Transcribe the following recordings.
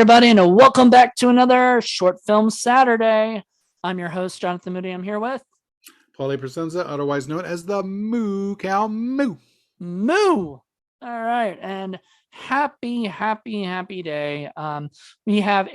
everybody, and welcome back to another Short Film Saturday. I'm your host, Jonathan Moody. I'm here with Paul A Presenza, otherwise known as the Moo Cow Moo. Moo. All right, and happy day. We have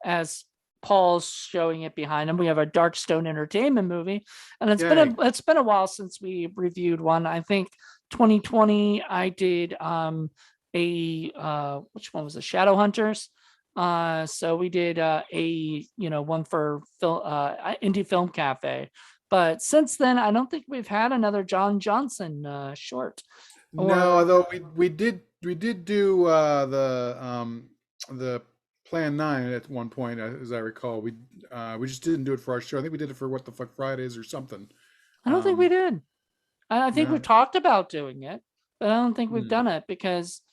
as Paul's showing it behind him, we have a Darkstone Entertainment movie, and it's been a while since we reviewed one. I think 2020 I did which one was it? Shadowhunters. So we did one for Indie Film Cafe. But since then, I don't think we've had another John Johnson short. No, although we did do the Plan 9 at one point, as I recall. We just didn't do it for our show. I think we did it for What the Fuck Fridays or something. I don't think we did. I think No. we talked about doing it, but I don't think we've Hmm. done it because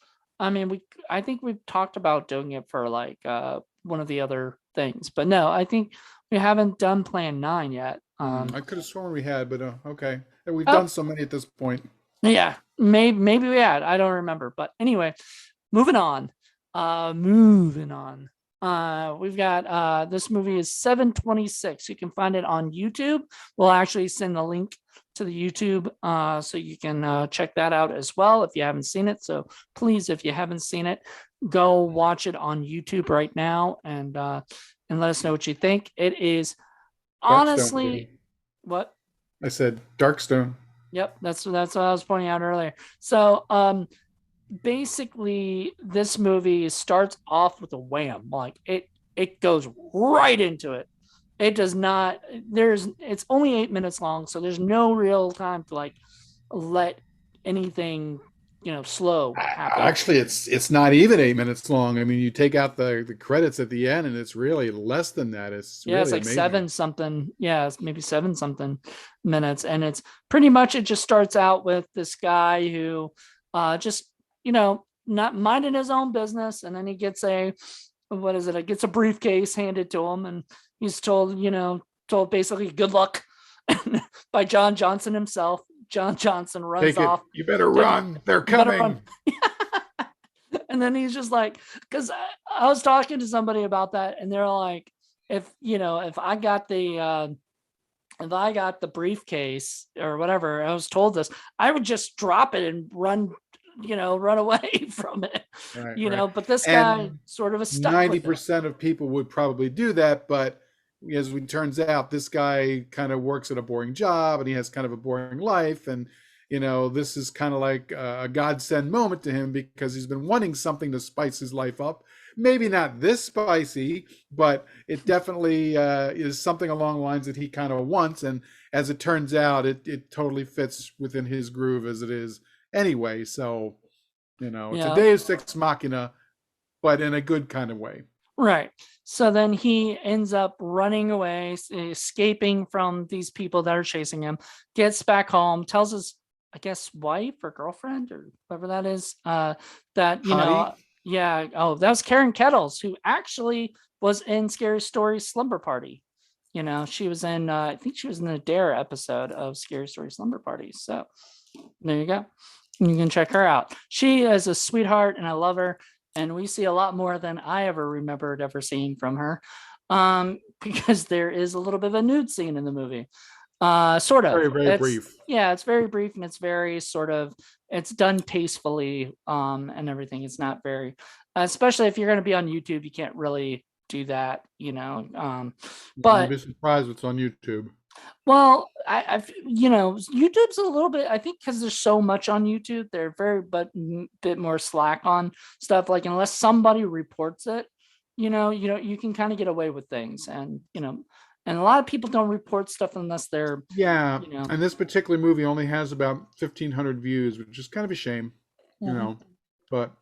I think we've talked about doing it for like one of the other things, but no, I think we haven't done Plan 9 yet. I could have sworn we had, but okay. And we've Oh, done so many at this point. yeah, maybe we had. I don't remember, but anyway, moving on. Moving on. We've got this movie is 726. You can find it on YouTube. We'll actually send the link to the YouTube so you can check that out as well if you haven't seen it. So please, if you haven't seen it, go watch it on YouTube right now and let us know what you think. It is Darkstone, honestly baby. what? I said Darkstone. Yep, that's what I was pointing out earlier. So basically this movie starts off with a wham. Like it goes right into it. It does not it's only 8 minutes long, so there's no real time to like let anything slow happen. Actually, it's not even 8 minutes long. I mean, you take out the credits at the end, and it's really less than that. It's Yeah, it's really like amazing. seven something. Yeah, it's maybe seven something minutes. And it's pretty much it just starts out with this guy who just, not minding his own business. And then he gets it gets a briefcase handed to him, and he's told basically good luck by John Johnson himself. John Johnson runs Take it. off. You better run. They're You better run. coming. And then he's just like, because I was talking to somebody about that, and they're like, if I got the briefcase or whatever, I was told this, I would just drop it and run away from it, Right. but this guy And sort of is stuck with it. 90% of people would probably do that, but as it turns out, this guy kind of works at a boring job and he has kind of a boring life. And, this is kind of like a godsend moment to him because he's been wanting something to spice his life up. Maybe not this spicy, but it definitely is something along the lines that he kind of wants. And as it turns out, it totally fits within his groove as it is anyway. So, it's a Yeah. Deus Ex Machina, but in a good kind of way. Right. So then he ends up running away, escaping from these people that are chasing him, gets back home, tells his, I guess, wife or girlfriend or whoever that is, that, Hottie. yeah. Oh, that was Karen Kettles, who actually was in Scary Story Slumber Party. She was in, I think she was in the Dare episode of Scary Story Slumber Party. So there you go. You can check her out. She is a sweetheart and I love her. And we see a lot more than I ever remembered ever seeing from her, because there is a little bit of a nude scene in the movie. Sort of. Very brief. Yeah, it's very brief and it's very sort of, it's done tastefully, and everything. It's not very, especially if you're going to be on YouTube, you can't really do that, But but you'd be surprised what's on YouTube. well, I've YouTube's a little bit. I think because there's so much on YouTube, they're bit more slack on stuff. Like unless somebody reports it, you can kind of get away with things, and and a lot of people don't report stuff unless they're Yeah, you know. and this particular movie only has about 1,500 views, which is kind of a shame, Mhm. but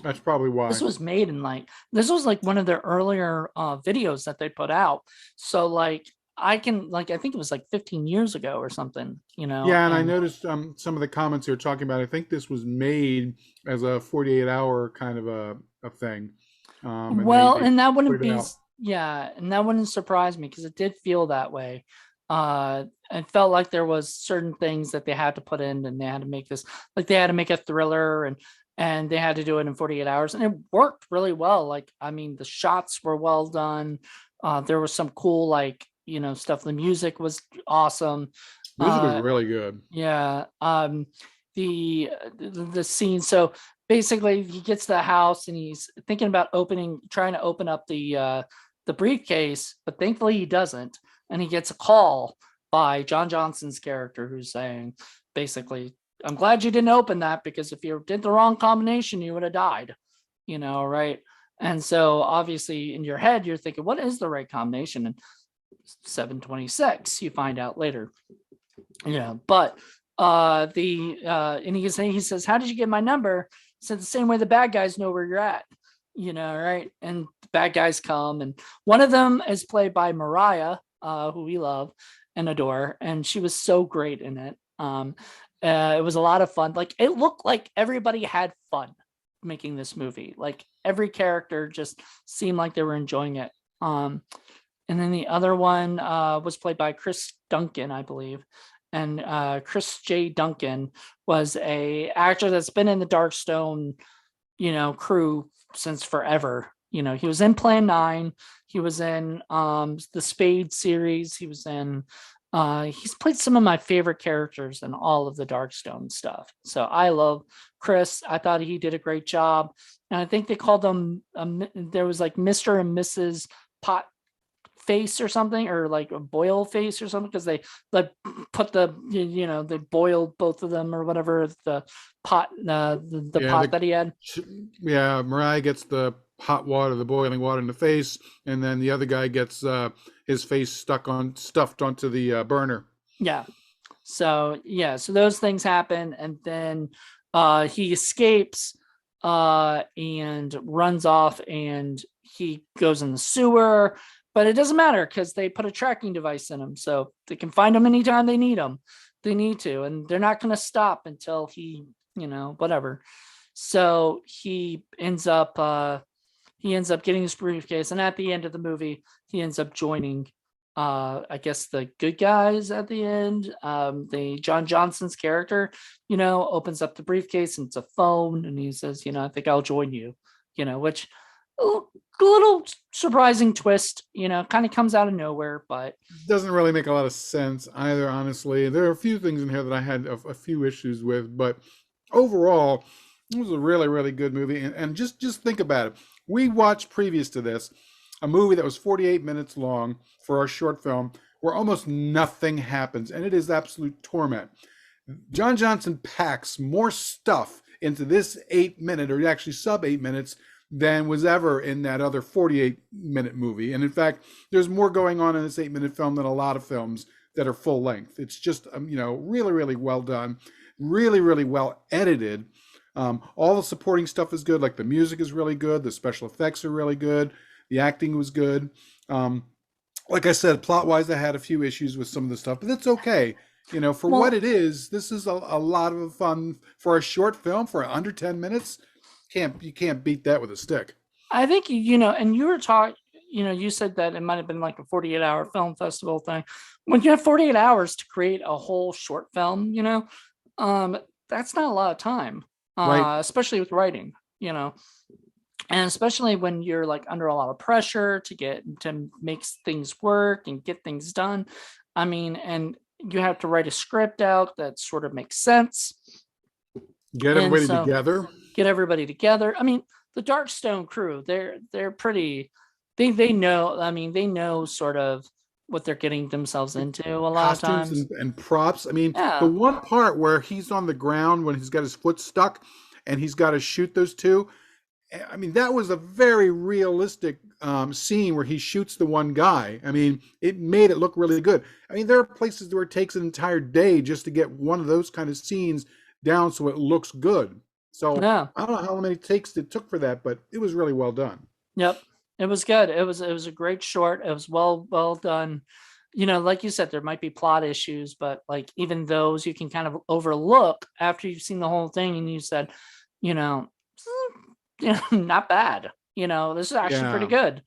that's probably why. This was like one of their earlier videos that they put out. So like I think it was like 15 years ago or something. Yeah, and I And noticed some of the comments you were talking about. I think this was made as a 48-hour kind of a thing, and well, they and that put wouldn't it be, out. yeah, and that wouldn't surprise me because it did feel that way. It felt like there was certain things that they had to put in, and they had to make this, like they had to make a thriller, and and they had to do it in 48 hours, and it worked really well. Like, I mean, the shots were well done. There was some cool, like, stuff. The music was awesome. Music was Uh, really good. yeah. The scene. So basically, he gets to the house and he's thinking about trying to open up the briefcase, but thankfully he doesn't. And he gets a call by John Johnson's character, who's saying, basically, I'm glad you didn't open that, because if you did the wrong combination, you would have died, right? And so obviously in your head, you're thinking, what is the right combination? And 726, you find out later. But and he says, how did you get my number? He said, the same way the bad guys know where you're at, right? And the bad guys come, and one of them is played by Mariah, who we love and adore, and she was so great in it. It was a lot of fun. Like, it looked like everybody had fun making this movie. Like, every character just seemed like they were enjoying it. And then the other one was played by Chris Duncan, I believe. And Chris J. Duncan was a actor that's been in the Darkstone, crew since forever. He was in Plan 9. He was in the Spade series. He was in he's played some of my favorite characters in all of the Darkstone stuff. So I love Chris. I thought he did a great job. And I think they called them, there was like Mr. and Mrs. Pot Face or something, or like a boil face or something, because they like put they boiled both of them or whatever, the pot, the pot that he had. Yeah, Mariah gets the hot water, the boiling water in the face, and then the other guy gets his face stuffed onto the burner. Yeah. So those things happen, and then he escapes and runs off, and he goes in the sewer. But it doesn't matter, because they put a tracking device in him, so they can find him anytime they need him. They need to, and they're not going to stop until he, whatever. So he ends up getting his briefcase, and at the end of the movie, he ends up joining, I guess, the good guys at the end. The John Johnson's character, opens up the briefcase, and it's a phone, and he says, I think I'll join you, which, a little surprising twist, kind of comes out of nowhere, but doesn't really make a lot of sense either, honestly. There are a few things in here that I had a few issues with, but overall, it was a really, really good movie. And just think about it. We watched previous to this a movie that was 48 minutes long for our short film, where almost nothing happens, and it is absolute torment. John Johnson packs more stuff into this 8-minute, or actually sub 8 minutes, than was ever in that other 48-minute movie. And in fact, there's more going on in this 8-minute film than a lot of films that are full length. It's just, really, really well done, really, really well edited. All the supporting stuff is good. Like, the music is really good. The special effects are really good. The acting was good. Like I said, plot-wise, I had a few issues with some of the stuff, but that's okay. For what it is, this is a lot of fun for a short film for under 10 minutes. You can't beat that with a stick. I think, and you were talking, you said that it might have been like a 48-hour film festival thing. When you have 48 hours to create a whole short film, that's not a lot of time, right? Especially with writing, and especially when you're like under a lot of pressure to make things work and get things done. I mean, and you have to write a script out that sort of makes sense. Get everybody together. I mean, the Darkstone crew, they're pretty, they know, I mean, they know sort of what they're getting themselves into a lot of times. And props. I mean, the one part where he's on the ground when he's got his foot stuck and he's got to shoot those two, I mean, that was a very realistic scene where he shoots the one guy. I mean, it made it look really good. I mean, there are places where it takes an entire day just to get one of those kind of scenes down so it looks good. So I don't know how many takes it took for that, but it was really well done. Yep, it was good. It was a great short. It was well done. Like you said, there might be plot issues, but like even those you can kind of overlook after you've seen the whole thing, and you said, not bad. This is actually pretty good.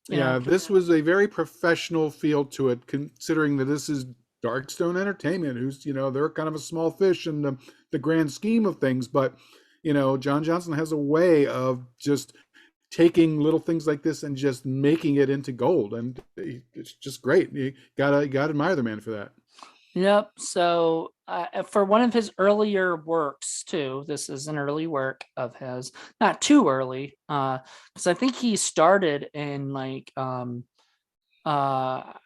This was a very professional feel to it, considering that this is Darkstone Entertainment, who's they're kind of a small fish in the grand scheme of things, but John Johnson has a way of just taking little things like this and just making it into gold, and it's just great. You gotta admire the man for that. Yep. So for one of his earlier works too, this is an early work of his, not too early, because I think he started in like I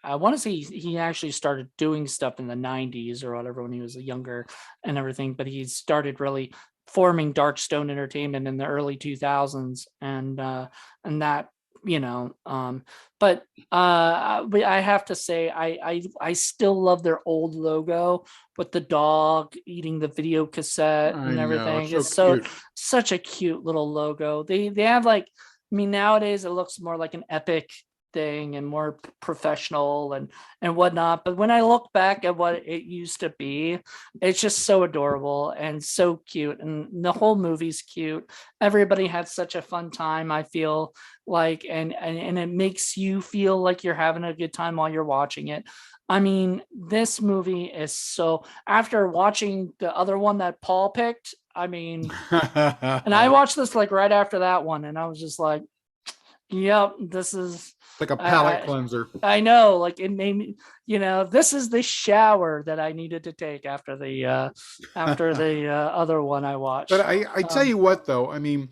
want to say he actually started doing stuff in the 90s or whatever when he was younger and everything, but he started really forming Darkstone Entertainment in the early 2000s, and that, you know but I have to say I still love their old logo with the dog eating the video cassette I and know, everything. so It's so cute. such a cute little logo. They have like, I mean, nowadays it looks more like an Epic thing and more professional and whatnot. But when I look back at what it used to be, it's just so adorable and so cute. And the whole movie's cute. Everybody had such a fun time, I feel like, and it makes you feel like you're having a good time while you're watching it. I mean, this movie is so, after watching the other one that Paul picked, I mean, and I watched this like right after that one, and I was just like, yep, this is, Like a palate I cleanser. I know, like it made me, this is the shower that I needed to take after the other one I But watched. I tell Um, you what, though, I mean,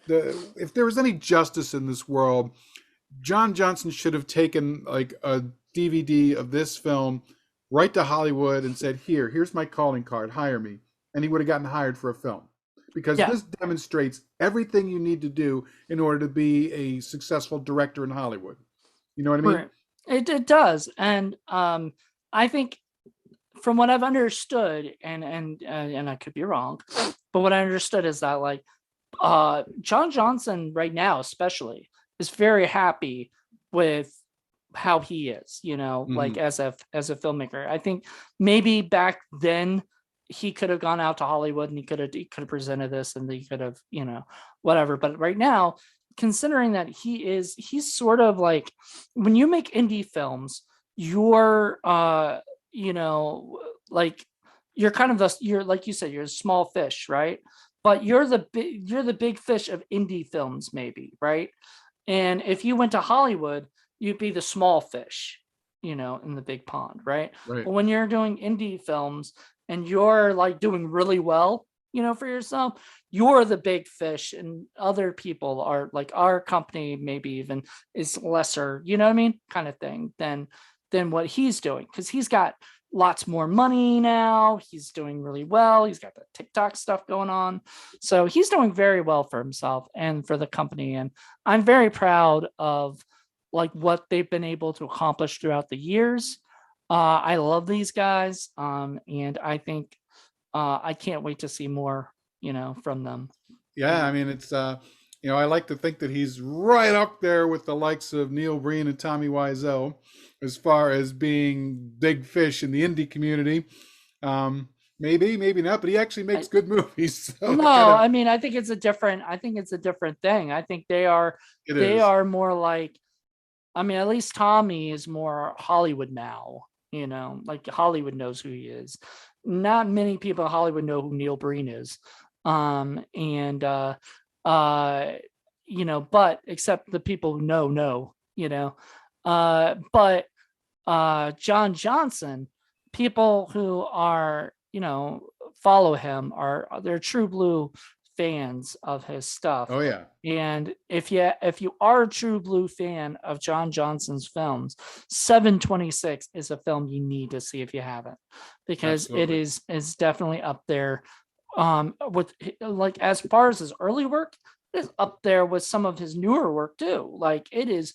if there was any justice in this world, John Johnson should have taken like a DVD of this film right to Hollywood and said, here's my calling card, hire me. And he would have gotten hired for a film. Because yeah, this demonstrates everything you need to do in order to be a successful director in Hollywood. You know what I mean? right. It does, and I think from what I've understood, and I could be wrong, but what I understood is that like John Johnson right now especially is very happy with how he is, like Hmm. as a filmmaker. I think maybe back then he could have gone out to Hollywood and he could have presented this and he could have, whatever. But right now, considering that he's sort of like, when you make indie films, you're you know, like you're kind of you're like you said, you're a small fish, right? But you're the big fish of indie films, maybe, right? And if you went to Hollywood, you'd be the small fish, in the big pond, right? Right. But when you're doing indie films and you're like doing really well, for yourself, you're the big fish, and other people are like our company, maybe even is lesser, you know what I mean? Kind of thing than what he's doing, because he's got lots more money now. He's doing really well. He's got the TikTok stuff going on. So he's doing very well for himself and for the company. And I'm very proud of like what they've been able to accomplish throughout the years. I love these guys. And I think I can't wait to see more, from them. Yeah, I mean, I like to think that he's right up there with the likes of Neil Breen and Tommy Wiseau as far as being big fish in the indie community. Maybe, maybe not, but he actually makes I, good movies. So no, it kind of, I mean, I think it's a different thing. I think they are, it they is. are more like, I mean, at least Tommy is more Hollywood now, like Hollywood knows who he is. Not many people in Hollywood know who Neil Breen is. And uh, but except the people who know, but John Johnson, people who are, follow him they're true blue fans of his stuff. Oh yeah, And if you are a true blue fan of John Johnson's films, 726 is a film you need to see if you haven't, because it absolutely. is definitely up there with, like, as far as his early work, it is up there with some of his newer work too. Like it is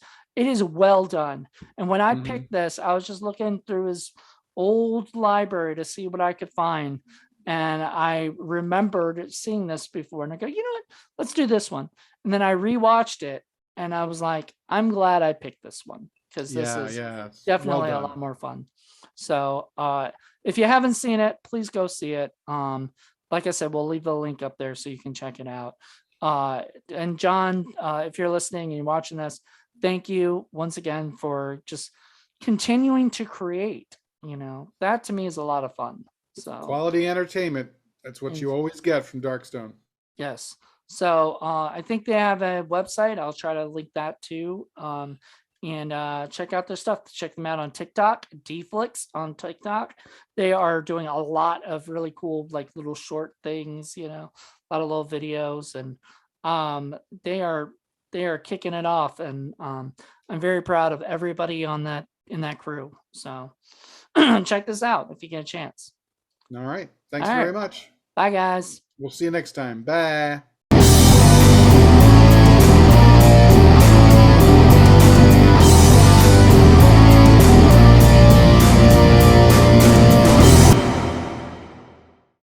well done. And when I Hmm. picked this, I was just looking through his old library to see what I could find. And I remembered seeing this before. And I go, you know what? Let's do this one. And then I rewatched it and I was like, I'm glad I picked this one, because this Yeah, is yeah, it's well definitely a done. lot more fun. So if you haven't seen it, please go see it. Like I said, we'll leave the link up there so you can check it out. And John, if you're listening and you're watching this, thank you once again for just continuing to create. That to me is a lot of fun. So Quality entertainment. That's what you always get from Darkstone. Yes. So I think they have a website. I'll try to link that too. And check out their stuff. Check them out on TikTok, Dflix on TikTok. They are doing a lot of really cool, like little short things, you know, a lot of little videos, and um, they are they are kicking it off. And I'm very proud of everybody on that in that crew. So check this out if you get a chance. All right. All Thanks right. very much. Bye, guys. We'll see you next time. Bye.